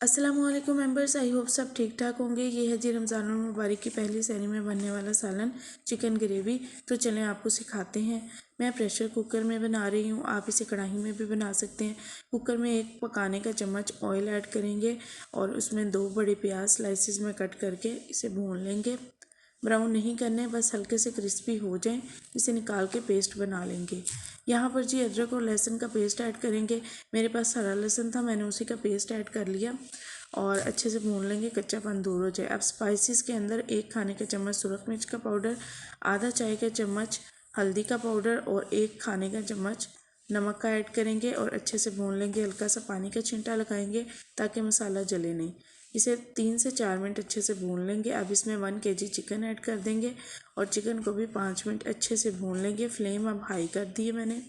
अस्सलामुअलैकुम members, I hope सब ठीक ठाक होंगे। ये है जी रमज़ानुल मुबारक की पहली सहरी में बनने वाला सालन चिकन ग्रेवी। तो चलें आपको सिखाते हैं। मैं प्रेशर कुकर में बना रही हूँ, आप इसे कढ़ाई में भी बना सकते हैं। कुकर में एक पकाने का चम्मच ऑयल ऐड करेंगे और उसमें 2 बड़े प्याज स्लाइसिस में कट करके इसे भून लेंगे। ब्राउन नहीं करने, बस हल्के से क्रिस्पी हो जाएं, इसे निकाल के पेस्ट बना लेंगे। यहाँ पर जी अदरक और लहसुन का पेस्ट ऐड करेंगे। मेरे पास हरा लहसुन था, मैंने उसी का पेस्ट ऐड कर लिया और अच्छे से भून लेंगे, कच्चापन दूर हो जाए। अब स्पाइसेस के अंदर 1 खाने का चम्मच सुरख मिर्च का पाउडर, आधा चाय का चम्मच हल्दी का पाउडर और 1 खाने का चम्मच नमक का ऐड करेंगे और अच्छे से भून लेंगे। हल्का सा पानी का छींटा लगाएंगे ताकि मसाला जले नहीं। इसे 3 से 4 मिनट अच्छे से भून लेंगे। अब इसमें 1 kg चिकन ऐड कर देंगे और चिकन को भी 5 मिनट अच्छे से भून लेंगे। फ्लेम अब हाई कर दी है मैंने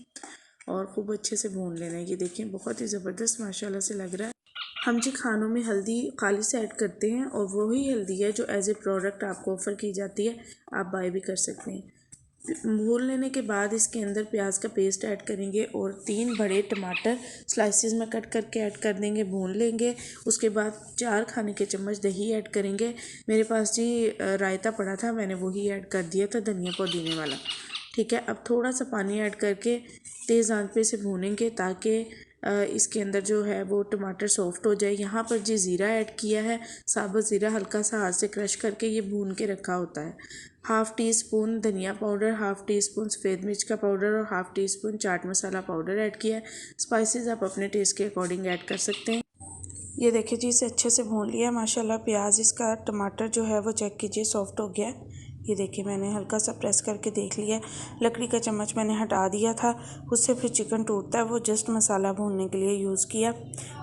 और खूब अच्छे से भून लेना है। ये देखिए बहुत ही ज़बरदस्त माशाल्लाह से लग रहा है। हम जी खानों में हल्दी खालिश ऐड करते हैं और वही हल्दी है जो एज ए प्रोडक्ट आपको ऑफ़र की जाती है, आप बाय भी कर सकते हैं। भून लेने के बाद इसके अंदर प्याज का पेस्ट ऐड करेंगे और 3 बड़े टमाटर स्लाइसिस में कट करके ऐड कर देंगे, भून लेंगे। उसके बाद 4 खाने के चम्मच दही ऐड करेंगे। मेरे पास जी रायता पड़ा था, मैंने वही ऐड कर दिया था, धनिया पुदीने वाला। ठीक है, अब थोड़ा सा पानी ऐड करके तेज़ आंच पे इसे भूनेंगे ताकि इसके अंदर जो है वो टमाटर सॉफ्ट हो जाए। यहाँ पर जी ज़ीरा ऐड किया है, साबुत ज़ीरा हल्का सा हाथ से क्रश करके ये भून के रखा होता है। हाफ़ टी स्पून धनिया पाउडर, हाफ़ टी स्पून सफ़ेद मिर्च का पाउडर और half tea spoon chaat masala powder add किया है। स्पाइसेस आप अपने टेस्ट के अकॉर्डिंग ऐड कर सकते हैं। ये देखिए जी, इसे अच्छे से भून लिया माशाल्लाह। प्याज इसका टमाटर जो है वो चेक कीजिए सॉफ्ट हो गया है। ये देखिए मैंने हल्का सा प्रेस करके देख लिया। लकड़ी का चम्मच मैंने हटा दिया था, उससे फिर चिकन टूटता है, वो जस्ट मसाला भूनने के लिए यूज़ किया।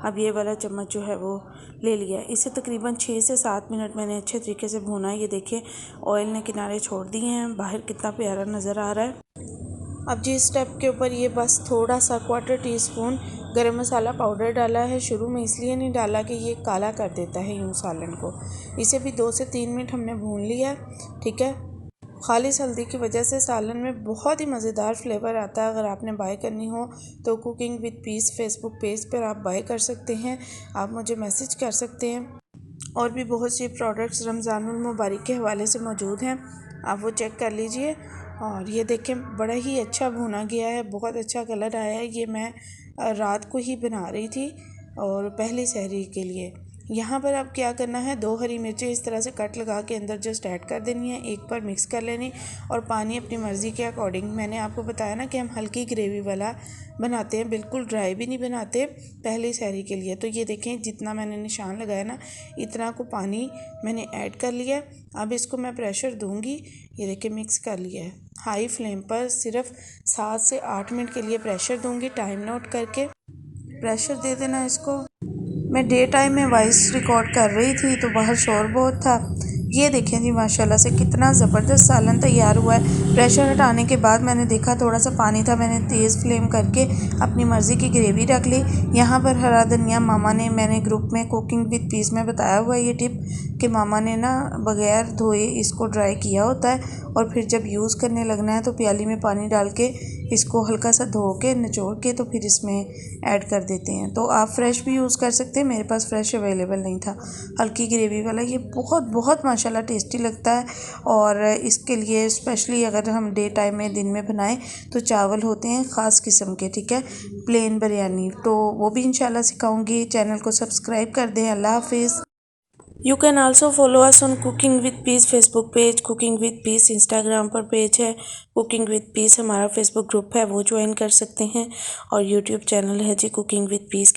अब ये वाला चम्मच जो है वो ले लिया। इसे तकरीबन 6 से 7 मिनट मैंने अच्छे तरीके से भूना है। ये देखिए ऑयल ने किनारे छोड़ दिए हैं, बाहर कितना प्यारा नज़र आ रहा है। अब जी इस स्टेप के ऊपर ये बस थोड़ा सा 1/4 टीस्पून गरम मसाला पाउडर डाला है। शुरू में इसलिए नहीं डाला कि ये काला कर देता है यूँ सालन को। इसे भी 2 से 3 मिनट हमने भून लिया। ठीक है, खालिस हल्दी की वजह से सालन में बहुत ही मज़ेदार फ्लेवर आता है। अगर आपने बाय करनी हो तो cooking with piece Facebook page पर आप बाय कर सकते हैं, आप मुझे मैसेज कर सकते हैं। और भी बहुत सी प्रोडक्ट्स रमज़ानुल मुबारक के हवाले से मौजूद हैं, आप वो चेक कर लीजिए। और ये देखें बड़ा ही अच्छा भुना गया है, बहुत अच्छा कलर आया है। ये मैं रात को ही बना रही थी और पहली सहरी के लिए। यहाँ पर अब क्या करना है, 2 हरी मिर्चें इस तरह से कट लगा के अंदर जस्ट ऐड कर देनी है, एक बार मिक्स कर लेनी और पानी अपनी मर्ज़ी के अकॉर्डिंग। मैंने आपको बताया ना कि हम हल्की ग्रेवी वाला बनाते हैं, बिल्कुल ड्राई भी नहीं बनाते पहली सहरी के लिए। तो ये देखें जितना मैंने निशान लगाया ना, इतना को पानी मैंने ऐड कर लिया। अब इसको मैं प्रेशर दूंगी। ये देखिए मिक्स कर लिया है। हाई फ्लेम पर सिर्फ 7 से 8 मिनट के लिए प्रेशर दूंगी। टाइम नोट करके प्रेशर दे देना इसको। मैं डे टाइम में वॉइस रिकॉर्ड कर रही थी तो बाहर शोर बहुत था। ये देखें जी माशाल्लाह से कितना ज़बरदस्त सालन तैयार हुआ है। प्रेशर हटाने के बाद मैंने देखा थोड़ा सा पानी था, मैंने तेज़ फ्लेम करके अपनी मर्ज़ी की ग्रेवी रख ली। यहाँ पर हरा धनिया मामा ने, मैंने ग्रुप में कुकिंग विद पीस में बताया हुआ है ये टिप कि मामा ने ना बग़ैर धोए इसको ड्राई किया होता है और फिर जब यूज़ करने लगना है तो प्याली में पानी डाल के इसको हल्का सा धो के निचोड़ के तो फिर इसमें ऐड कर देते हैं। तो आप फ्रेश भी यूज़ कर सकते हैं, मेरे पास फ्रेश अवेलेबल नहीं था। हल्की ग्रेवी वाला ये बहुत बहुत माशाल्लाह टेस्टी लगता है। और इसके लिए स्पेशली अगर हम डे टाइम में दिन में बनाएं तो चावल होते हैं ख़ास किस्म के, ठीक है, प्लेन बिरयानी, तो वो भी इंशाल्लाह सिखाऊंगी। चैनल को सब्सक्राइब कर दें। अल्लाह हाफिज़। You can also follow us on cooking with piece Facebook page, cooking with piece Instagram पर पेज है, कुकिंग विद पीस हमारा फेसबुक ग्रुप है, वो ज्वाइन कर सकते हैं। और यूट्यूब चैनल है जी कुकिंग विद पीस।